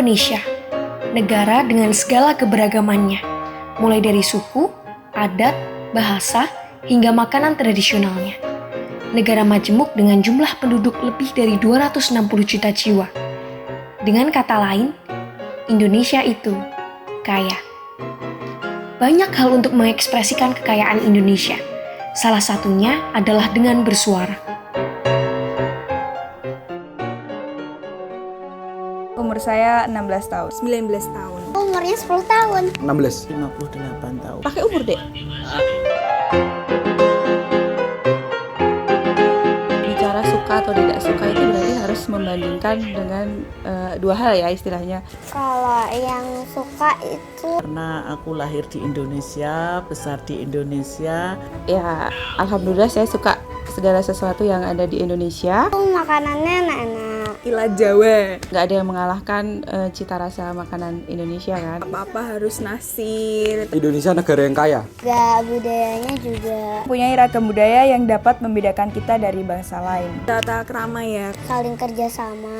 Indonesia, negara dengan segala keberagamannya, mulai dari suku, adat, bahasa, hingga makanan tradisionalnya. Negara majemuk dengan jumlah penduduk lebih dari 260 juta jiwa. Dengan kata lain, Indonesia itu kaya. Banyak hal untuk mengekspresikan kekayaan Indonesia. Salah satunya adalah dengan bersuara. Umur saya 16 tahun. 19 tahun. Umurnya 10 tahun. 16. 58 tahun. Pakai umur, Dek. Bicara suka atau tidak suka itu berarti harus membandingkan dengan dua hal ya istilahnya. Kalau yang suka itu Karena aku lahir di Indonesia, besar di Indonesia. Ya, alhamdulillah saya suka segala sesuatu yang ada di Indonesia. makanannya enak-enak. Ila Jawa. Nggak ada yang mengalahkan cita rasa makanan Indonesia kan. Apa-apa harus nasi. Indonesia negara yang kaya. Gak budayanya juga Punya ragam budaya yang dapat membedakan kita dari bangsa lain. Tata krama ya, saling kerjasama.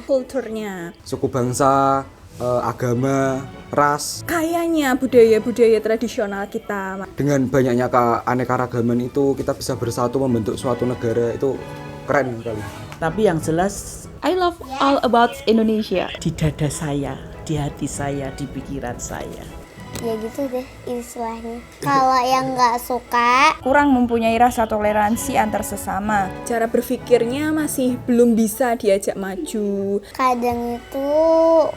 kulturnya. Suku bangsa, agama, ras. Kayaknya budaya-budaya tradisional kita. Dengan banyaknya keanekaragaman itu, kita bisa bersatu membentuk suatu negara. Itu keren sekali. Tapi yang jelas I love all about Indonesia. di dada saya, di hati saya, di pikiran saya. Ya gitu deh istilahnya. Kalau yang gak suka Kurang mempunyai rasa toleransi antar sesama. Cara berpikirnya masih belum bisa diajak maju. kadang itu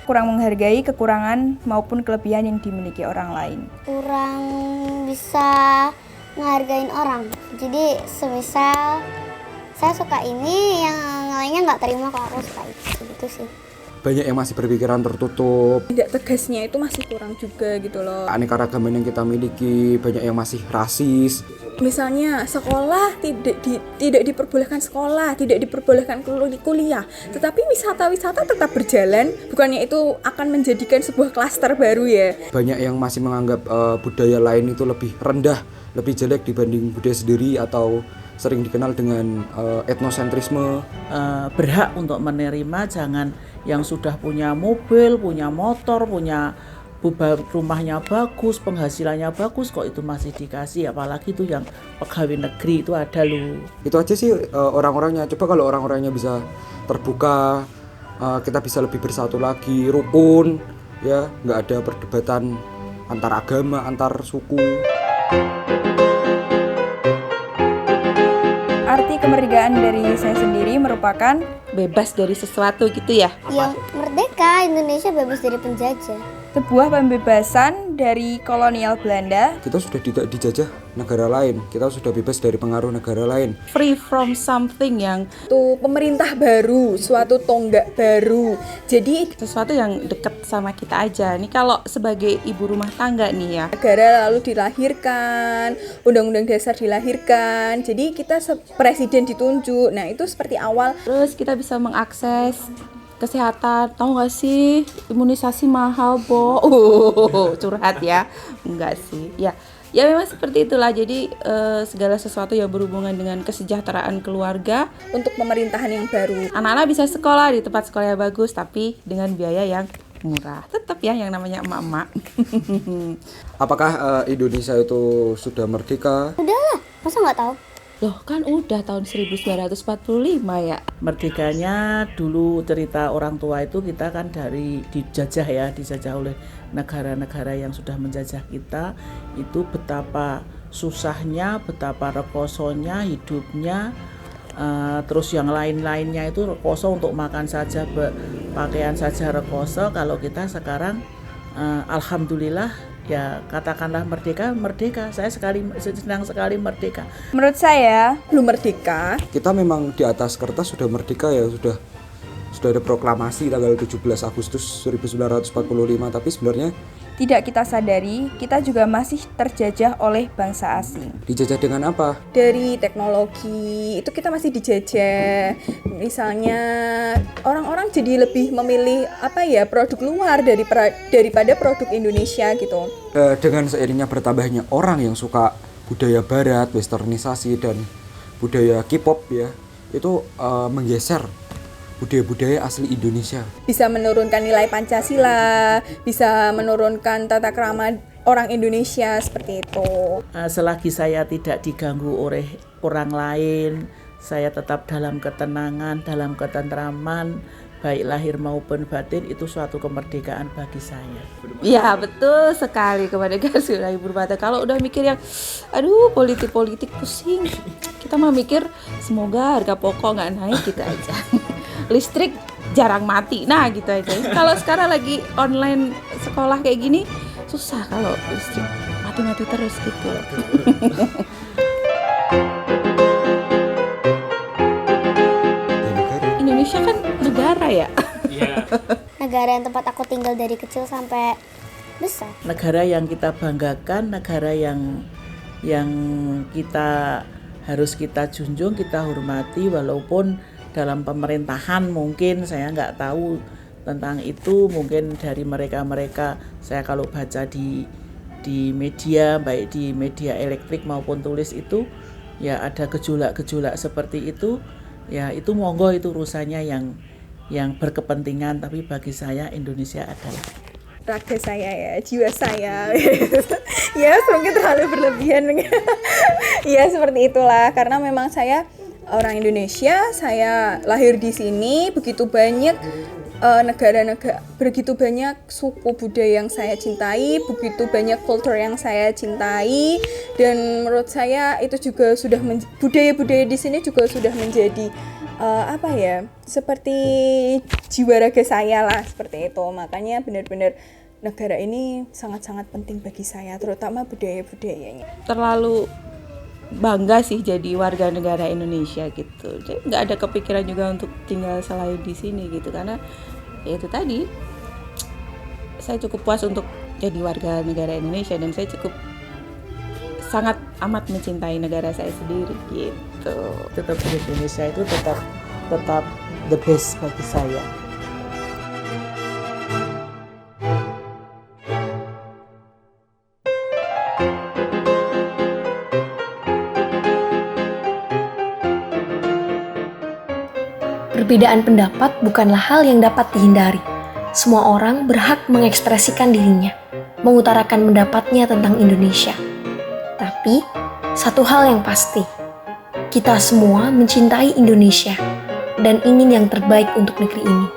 Kurang menghargai kekurangan maupun kelebihan yang dimiliki orang lain. kurang bisa ngehargain orang. Jadi semisal saya suka ini, yang lainnya nggak terima kalau aku suka itu, gitu sih. Banyak yang masih berpikiran tertutup. Tidak tegasnya itu masih kurang juga gitu loh. Keanekaragaman yang kita miliki, banyak yang masih rasis. Misalnya sekolah tidak diperbolehkan sekolah, tidak diperbolehkan kuliah, tetapi wisata-wisata tetap berjalan. Bukannya itu akan menjadikan sebuah klaster baru ya? Banyak yang masih menganggap budaya lain itu lebih rendah, lebih jelek dibanding budaya sendiri, atau sering dikenal dengan etnosentrisme. Berhak untuk menerima, jangan yang sudah punya mobil, punya motor, punya rumahnya bagus, penghasilannya bagus kok itu masih dikasih, apalagi itu yang pegawai negeri itu ada loh. Itu aja sih orang-orangnya. Coba kalau orang-orangnya bisa terbuka, kita bisa lebih bersatu lagi, rukun, ya, nggak ada perdebatan antar agama, antar suku. Arti kemerdekaan dari saya sendiri merupakan bebas dari sesuatu gitu ya. Yang merdeka, Indonesia bebas dari penjajah. Sebuah pembebasan dari kolonial Belanda. Kita sudah tidak dijajah negara lain, kita sudah bebas dari pengaruh negara lain. Free from something yang Itu pemerintah baru, suatu tonggak baru. Jadi sesuatu yang dekat sama kita aja. Nih kalau sebagai ibu rumah tangga nih ya. negara lalu dilahirkan, undang-undang dasar dilahirkan. Jadi kita presiden ditunjuk. Nah, itu seperti awal. Terus kita bisa mengakses kesehatan. Tahu nggak sih imunisasi mahal, Bo? Curhat ya. Enggak sih. Ya memang seperti itulah. Jadi segala sesuatu yang berhubungan dengan kesejahteraan keluarga. Untuk pemerintahan yang baru. Anak-anak bisa sekolah di tempat sekolah yang bagus, tapi dengan biaya yang murah. Tetap ya yang namanya emak-emak. Apakah Indonesia itu sudah merdeka? Udahlah, masa nggak tahu? Loh kan udah tahun 1945 ya. Merdekanya dulu cerita orang tua itu kita kan dari dijajah oleh negara-negara yang sudah menjajah kita. Itu betapa susahnya, betapa rekosonya hidupnya. Terus yang lain-lainnya itu rekoso, untuk makan saja, pakaian saja rekoso. Kalau kita sekarang alhamdulillah, ya katakanlah merdeka. Saya senang sekali merdeka. Menurut saya Belum merdeka. Kita memang di atas kertas sudah merdeka ya, sudah ada proklamasi tanggal 17 Agustus 1945, tapi sebenarnya tidak kita sadari, kita juga masih terjajah oleh bangsa asing. dijajah dengan apa? Dari teknologi itu kita masih dijajah. Misalnya orang-orang jadi lebih memilih produk luar daripada produk Indonesia gitu. Dengan seiringnya bertambahnya orang yang suka budaya barat, westernisasi, dan budaya K-pop ya, itu menggeser budaya-budaya asli Indonesia. Bisa menurunkan nilai Pancasila, bisa menurunkan tata krama orang Indonesia seperti itu. Selagi saya tidak diganggu oleh orang lain, saya tetap dalam ketenangan, dalam ketentraman, baik lahir maupun batin, itu suatu kemerdekaan bagi saya. Ya betul sekali, kemerdekaan sudah berbata. Kalau udah mikir yang aduh politik pusing, kita mah mikir semoga harga pokok nggak naik gitu aja. Listrik jarang mati, nah gitu aja. Kalau sekarang lagi online sekolah kayak gini susah kalau listrik mati terus gitu. Indonesia kan negara ya. Negara yang tempat aku tinggal dari kecil sampai besar. Negara yang kita banggakan, negara yang kita harus kita junjung, kita hormati, walaupun dalam pemerintahan mungkin saya nggak tahu tentang itu, mungkin dari mereka saya kalau baca di media, baik di media elektrik maupun tulis itu ya ada gejolak seperti itu, ya itu monggo, itu urusannya yang berkepentingan, tapi bagi saya Indonesia adalah Raga saya ya, jiwa saya. Ya mungkin terlalu berlebihan. Ya seperti itulah, karena memang saya orang Indonesia, saya lahir di sini, begitu banyak negara-negara, begitu banyak suku budaya yang saya cintai, begitu banyak kultur yang saya cintai, dan menurut saya itu juga sudah budaya-budaya di sini juga sudah menjadi seperti jiwa raga saya lah, seperti itu. Makanya benar-benar negara ini sangat-sangat penting bagi saya, terutama budaya-budayanya. Terlalu bangga sih jadi warga negara Indonesia gitu. Jadi nggak ada kepikiran juga untuk tinggal selain di sini gitu, karena ya itu tadi, saya cukup puas untuk jadi warga negara Indonesia dan saya cukup sangat amat mencintai negara saya sendiri gitu. tetap di Indonesia itu tetap the best bagi saya. Perbedaan pendapat bukanlah hal yang dapat dihindari. Semua orang berhak mengekspresikan dirinya, mengutarakan pendapatnya tentang Indonesia. Tapi, satu hal yang pasti, kita semua mencintai Indonesia dan ingin yang terbaik untuk negeri ini.